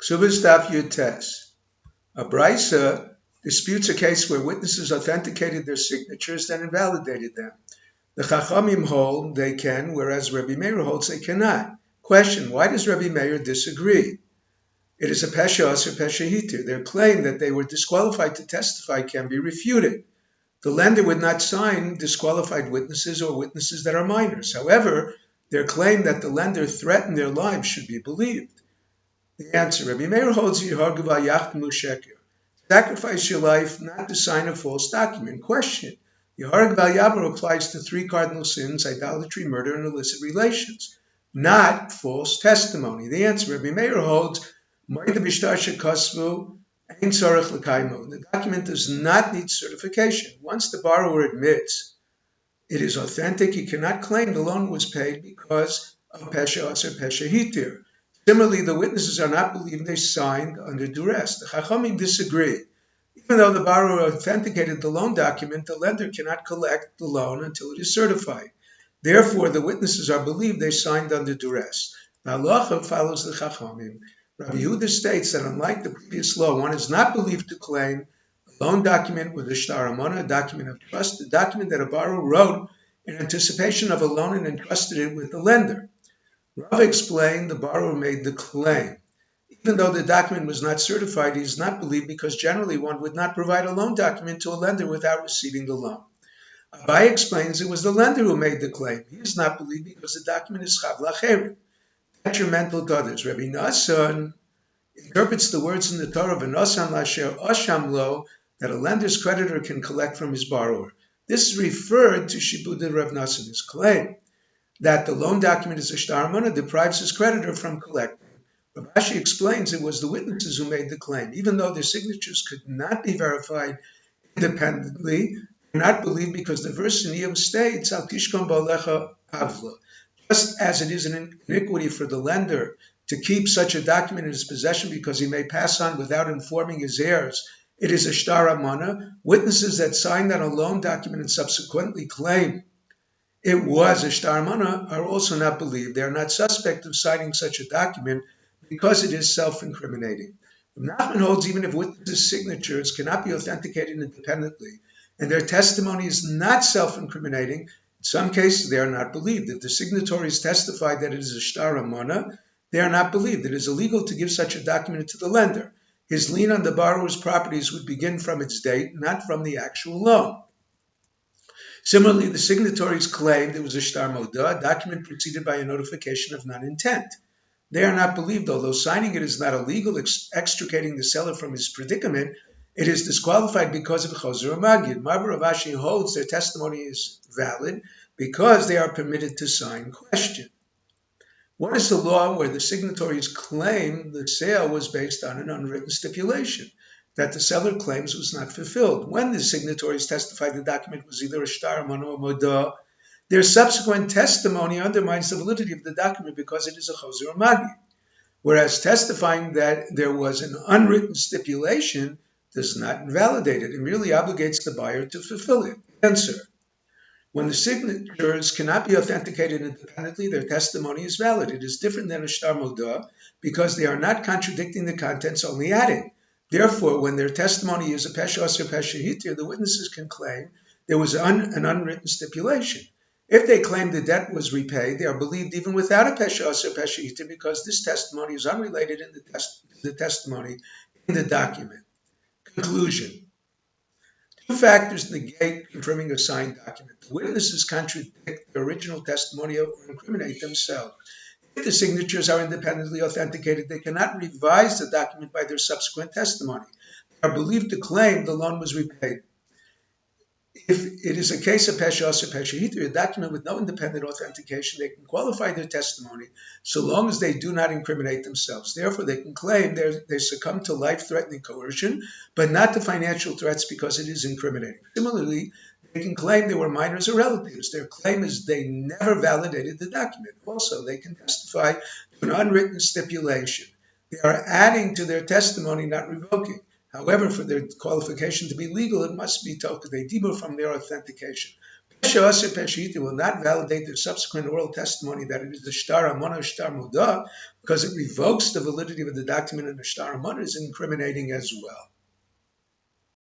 Ksubas Daf Yutes. A brisa disputes a case where witnesses authenticated their signatures then invalidated them. The Chachamim hold they can, whereas Rabbi Meir holds they cannot. Question: why does Rabbi Meir disagree? It is a pesha or pesha hitir. Their claim that they were disqualified to testify can be refuted. The lender would not sign disqualified witnesses or witnesses that are minors. However, their claim that the lender threatened their lives should be believed. The answer: Rabbi Meir holds sacrifice your life not to sign a false document. Question: Yeharg Val Yavar applies to three cardinal sins: idolatry, murder, and illicit relations, not false testimony. The answer: Rabbi Meir holds the document does not need certification. Once the borrower admits it is authentic, he cannot claim the loan was paid because of pesha or pesha hitir. Similarly, the witnesses are not believed they signed under duress. The Chachamim disagree. Even though the borrower authenticated the loan document, the lender cannot collect the loan until it is certified. Therefore, the witnesses are believed they signed under duress. The halacha follows the Chachamim. Rabbi Yehuda states that unlike the previous law, one is not believed to claim a loan document with a shtar amona, a document of trust, a document that a borrower wrote in anticipation of a loan and entrusted it with the lender. Rav explained the borrower made the claim. Even though the document was not certified, he is not believed because generally one would not provide a loan document to a lender without receiving the loan. Abai explains it was the lender who made the claim. He is not believed because the document is chav lacheret, detrimental to others. Rabbi Nassan interprets the words in the Torah v'nosan lasher osham lo that a lender's creditor can collect from his borrower. This is referred to Shibud Rav Nassan's claim that the loan document is a shtar amona deprives his creditor from collecting. Rav Ashi explains it was the witnesses who made the claim. Even though their signatures could not be verified independently, they are not believed because the verse in Iyov states, Al tishkon ba'alecha avla. Just as it is an iniquity for the lender to keep such a document in his possession because he may pass on without informing his heirs, it is a shtar amona. Witnesses that signed on a loan document and subsequently claim it was a shtar amona are also not believed. They are not suspect of signing such a document because it is self-incriminating. Nachman holds even if witnesses' signatures cannot be authenticated independently and their testimony is not self-incriminating, in some cases they are not believed. If the signatories testify that it is a shtar amona, they are not believed. It is illegal to give such a document to the lender. His lien on the borrower's properties would begin from its date, not from the actual loan. Similarly, the signatories claimed it was a shtar moda, a document preceded by a notification of non-intent. They are not believed, although signing it is not illegal, extricating the seller from his predicament, it is disqualified because of choser magid. Rav Ashi holds their testimony is valid because they are permitted to sign. Question: what is the law where the signatories claim the sale was based on an unwritten stipulation that the seller claims was not fulfilled? When the signatories testified the document was either a shtar amona or moda, their subsequent testimony undermines the validity of the document because it is a choser magi. Whereas testifying that there was an unwritten stipulation does not invalidate it. It merely obligates the buyer to fulfill it. Answer: when the signatures cannot be authenticated independently, their testimony is valid. It is different than a shtar moda because they are not contradicting the contents, only adding. Therefore, when their testimony is a pesha or pesha hitir, the witnesses can claim there was an unwritten stipulation. If they claim the debt was repaid, they are believed even without a pesha or pesha hitir because this testimony is unrelated in the testimony in the document. Conclusion: two factors negate confirming a signed document. The witnesses contradict the original testimony or incriminate themselves. If the signatures are independently authenticated, they cannot revise the document by their subsequent testimony. They are believed to claim the loan was repaid. If it is a case of pesha or pesha hitir, a document with no independent authentication, they can qualify their testimony so long as they do not incriminate themselves. Therefore, they can claim they succumb to life-threatening coercion, but not to financial threats because it is incriminating. Similarly, they can claim they were minors or relatives. Their claim is they never validated the document. Also, they can testify to an unwritten stipulation. They are adding to their testimony, not revoking. However, for their qualification to be legal, it must be tokadei dibur from their authentication. Pesha will not validate their subsequent oral testimony that it is the shtar amana or shtar moda, because it revokes the validity of the document, and the shtar amana is incriminating as well.